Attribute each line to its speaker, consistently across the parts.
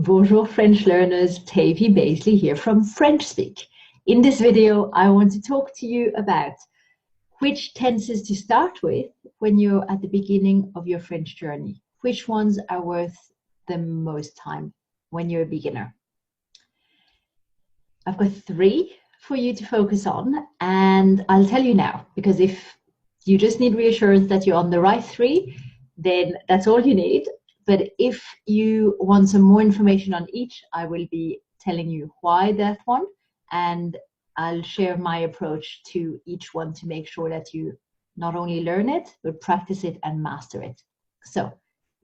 Speaker 1: Bonjour French learners, Tavy Baisley here from French Speak. In this video, I want to talk to you about which tenses to start with when you're at the beginning of your French journey. Which ones are worth the most time when you're a beginner? I've got 3 for you to focus on, and I'll tell you now, because if you just need reassurance that you're on the right 3, then that's all you need. But if you want some more information on each, I will be telling you why that one, and I'll share my approach to each one to make sure that you not only learn it, but practice it and master it. So,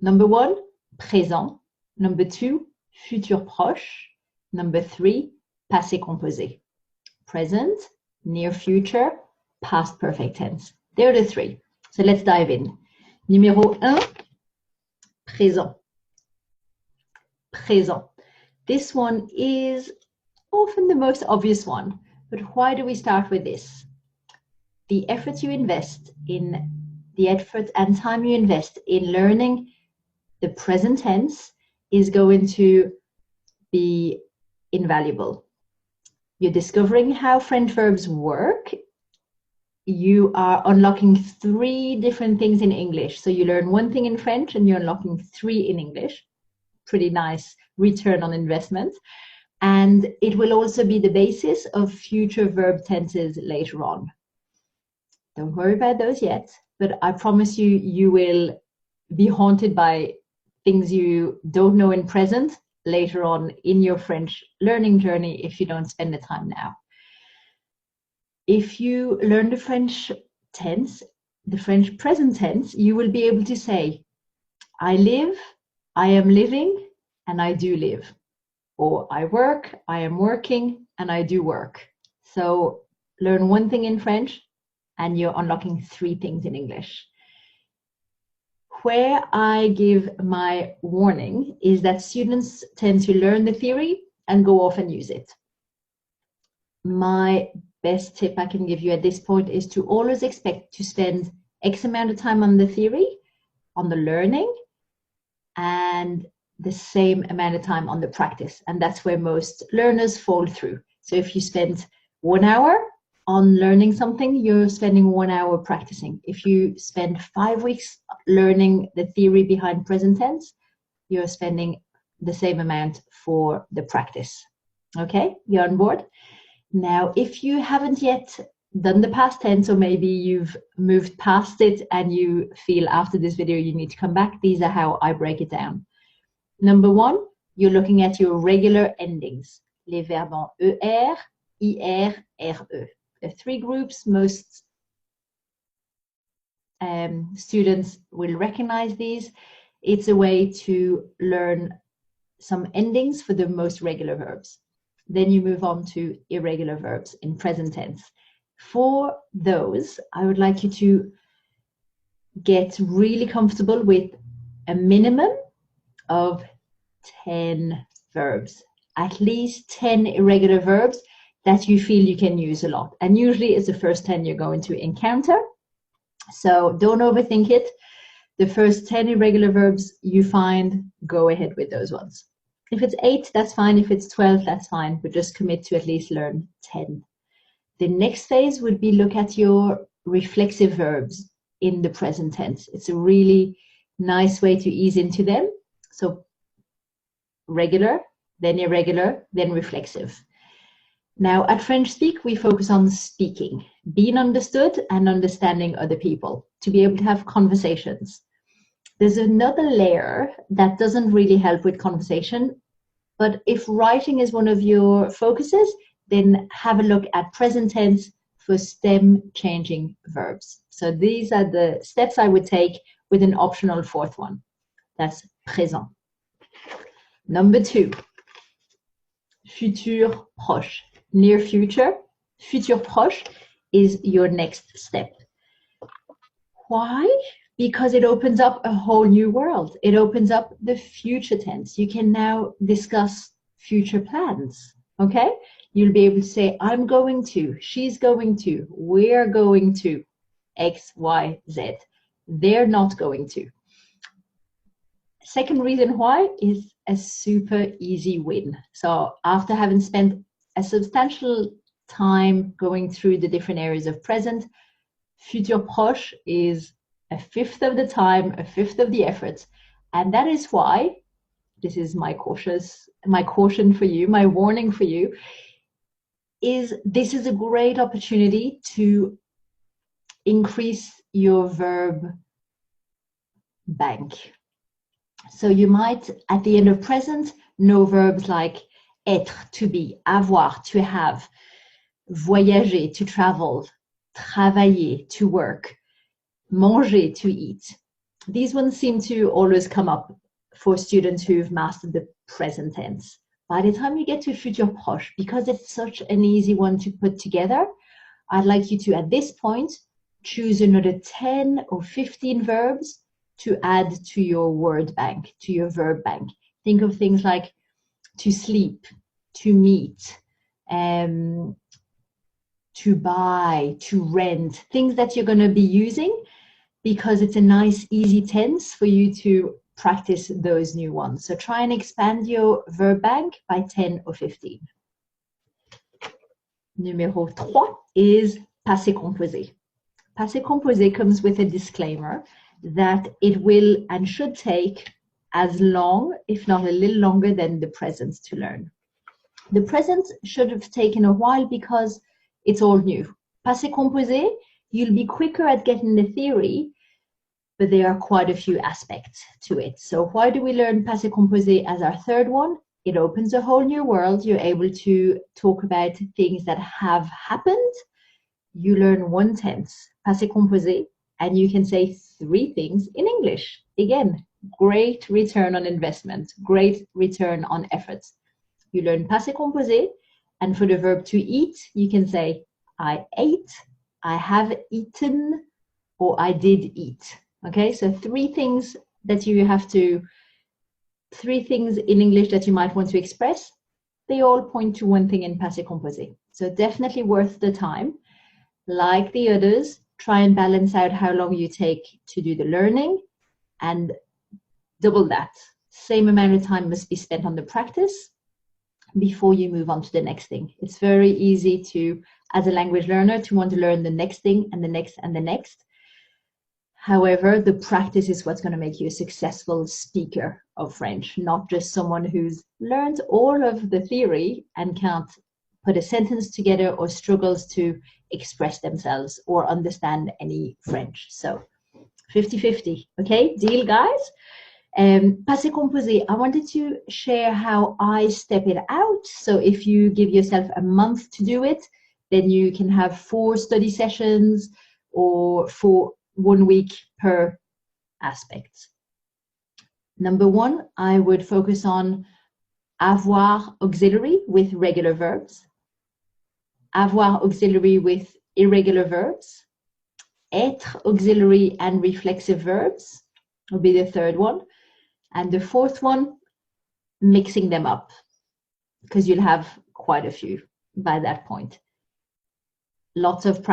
Speaker 1: number 1, présent. Number 2, futur proche. Number 3, passé composé. Present, near future, past perfect tense. They're the 3. So let's dive in. Numéro 1, présent. Présent. This one is often the most obvious one, but why do we start with this? The effort you invest in, the effort and time you invest in learning the present tense is going to be invaluable. You're discovering how French verbs work. You are unlocking 3 different things in English. So you learn 1 thing in French and you're unlocking 3 in English. Pretty nice return on investment. And it will also be the basis of future verb tenses later on. Don't worry about those yet, but I promise you, you will be haunted by things you don't know in present later on in your French learning journey if you don't spend the time now. If you learn the French tense, the French present tense, you will be able to say, I live, I am living, and I do live. Or I work, I am working, and I do work. So learn 1 thing in French, and you're unlocking 3 things in English. Where I give my warning is that students tend to learn the theory and go off and use it. My best tip I can give you at this point is to always expect to spend X amount of time on the theory, on the learning, and the same amount of time on the practice. And that's where most learners fall through. So if you spend 1 hour on learning something, you're spending 1 hour practicing. If you spend 5 weeks learning the theory behind present tense, you're spending the same amount for the practice. Okay, you're on board? Now, if you haven't yet done the past tense, or maybe you've moved past it and you feel after this video you need to come back, these are how I break it down. Number 1, you're looking at your regular endings. Les verbes en ER, IR, RE. There are 3 groups. Most students will recognize these. It's a way to learn some endings for the most regular verbs. Then you move on to irregular verbs in present tense. For those, I would like you to get really comfortable with a minimum of 10 verbs, at least 10 irregular verbs that you feel you can use a lot. And usually it's the first 10 you're going to encounter. So don't overthink it. The first 10 irregular verbs you find, go ahead with those ones. If it's 8, that's fine. If it's 12, that's fine. But just commit to at least learn 10. The next phase would be look at your reflexive verbs in the present tense. It's a really nice way to ease into them. So regular, then irregular, then reflexive. Now at French Speak, we focus on speaking, being understood and understanding other people, to be able to have conversations. There's another layer that doesn't really help with conversation, but if writing is one of your focuses, then have a look at present tense for stem changing verbs. So these are the steps I would take with an optional 4th one. That's présent. Number 2, futur proche, near future. Futur proche is your next step. Why? Because it opens up a whole new world. It opens up the future tense. You can now discuss future plans, okay? You'll be able to say, I'm going to, she's going to, we're going to, X, Y, Z. They're not going to. second reason why is a super easy win. So after having spent a substantial time going through the different areas of present, futur proche is a fifth of the time, a fifth of the effort. And that is why, this is my caution for you, my warning for you, is this is a great opportunity to increase your verb bank. So you might, at the end of present, know verbs like être, to be, avoir, to have, voyager, to travel, travailler, to work, manger, to eat. These ones seem to always come up for students who've mastered the present tense. By the time you get to futur proche, because it's such an easy one to put together, I'd like you to, at this point, choose another 10 or 15 verbs to add to your word bank, to your verb bank. Think of things like to sleep, to meet, to buy, to rent, things that you're going to be using, because it's a nice, easy tense for you to practice those new ones. So try and expand your verb bank by 10 or 15. Numéro 3 is passé composé. Passé composé comes with a disclaimer that it will and should take as long, if not a little longer, than the present to learn. The present should have taken a while because it's all new. Passé composé, you'll be quicker at getting the theory, but there are quite a few aspects to it. So why do we learn passé composé as our third one? It opens a whole new world. You're able to talk about things that have happened. You learn one tense, passé composé, and you can say 3 things in English. Again, great return on investment, great return on effort. You learn passé composé, and for the verb to eat, you can say I ate, I have eaten, or I did eat. Okay, so 3 things that you have to, 3 things in English that you might want to express. They all point to one thing in passé composé. So definitely worth the time. Like the others, try and balance out how long you take to do the learning, and double that. Same amount of time must be spent on the practice before you move on to the next thing. It's very easy to, as a language learner, to want to learn the next thing and the next and the next. However, the practice is what's going to make you a successful speaker of French, not just someone who's learned all of the theory and can't put a sentence together or struggles to express themselves or understand any French. So 50-50, okay? Deal, guys? Passé composé, I wanted to share how I step it out. So if you give yourself a month to do it, then you can have 4 study sessions or for 1 week per aspect. Number 1, I would focus on avoir auxiliary with regular verbs, avoir auxiliary with irregular verbs, être auxiliary and reflexive verbs will be the third one. And the fourth one, mixing them up, because you'll have quite a few by that point. Lots of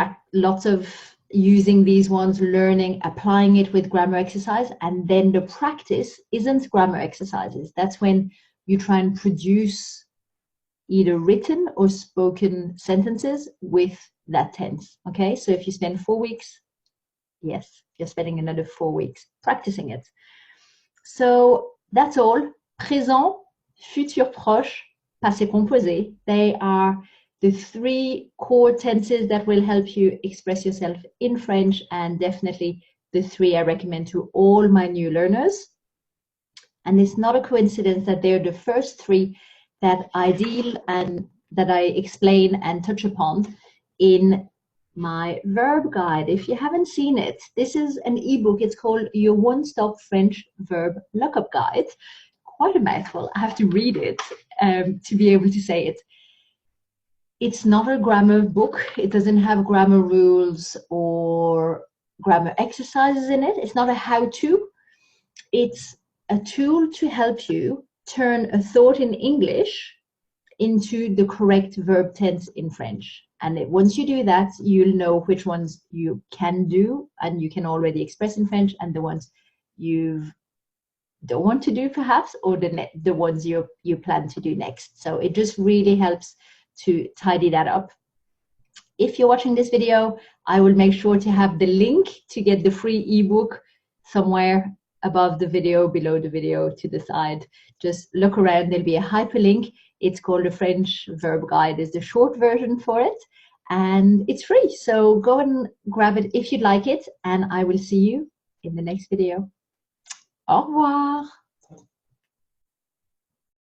Speaker 1: using these ones, learning, applying it with grammar exercise, and then the practice isn't grammar exercises. That's when you try and produce either written or spoken sentences with that tense. Okay, so if you spend 4 weeks, yes, you're spending another 4 weeks practicing it. So that's all. Présent, futur proche, passé composé. They are the 3 core tenses that will help you express yourself in French, and definitely the 3 I recommend to all my new learners. And it's not a coincidence that they're the first 3 that I deal and that I explain and touch upon in my verb guide. If you haven't seen it, this is an ebook. It's called Your One-Stop French Verb Lookup Guide. Quite a mouthful. I have to read it to be able to say it. It's not a grammar book. It doesn't have grammar rules or grammar exercises in it. It's not a how-to. It's a tool to help you turn a thought in English into the correct verb tense in French. And once you do that, you'll know which ones you can do and you can already express in French, and the ones you've don't want to do perhaps, or the ones you plan to do next. So it just really helps to tidy that up. If you're watching this video, I will make sure to have the link to get the free ebook somewhere above the video, below the video, to the side. Just look around, there'll be a hyperlink. It's called the French Verb Guide, is the short version for it, and it's free. So go and grab it if you'd like it, and I will see you in the next video. Au revoir.